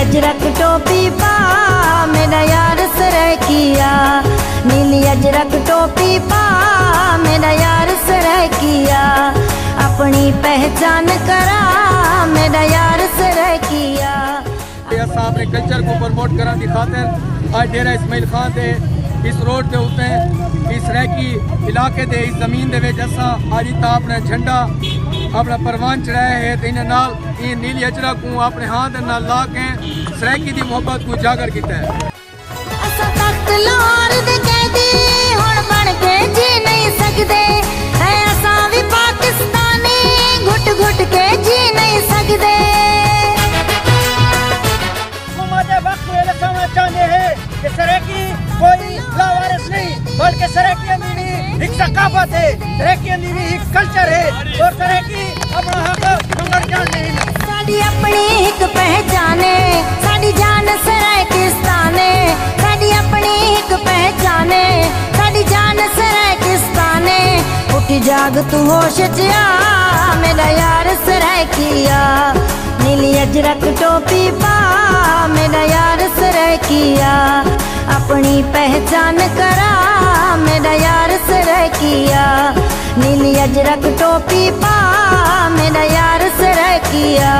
अजरक टोपी पा मेरा यार सराइकिया, नीली अजरक टोपी पा मेरा यार सराइकिया, अपनी पहचान करा मेरा यार सराइकिया। अपने कल्चर को प्रमोट करने की खातिर आज डेरा इस्माइल खान दे इस रोड के उत्ते इस रैकी इलाके दे इस जमीन दे विच असां अज अपना झंडा अपना परवान चढ़ाया है। तो इन्हें नाल ये नीली अजरक को अपने हाथ दे नाल ला के सराइकी दी मोहब्बत को उजागर किया है। असां तख्त लाहौर दे कैदी हुण बन के जी नहीं सकदे, है असां भी पाकिस्तानी घुट घुट के जी नहीं सकदे। चाहते हैं कि सराइकी कोई लावारिस नहीं बल्कि सराइकी भी एक सकाफत है, सराइकी भी एक कल्चर है और सराइकी अपना हक मंगड़ जाने है। साडी अपनी एक पहचाने साडी जान सराइकिस्ताने, साडी अपनी एक पहचाने साडी जान सराइकिस्ताने। उठ जाग तू होश च आ मेरा यार सराइकिया, नीली अजरक टोपी पा मेरा यार सराइकिया, अपनी पहचान करा मेरा यार सराइकिया, नीली अजरक टोपी पा मेरा यार सराइकिया।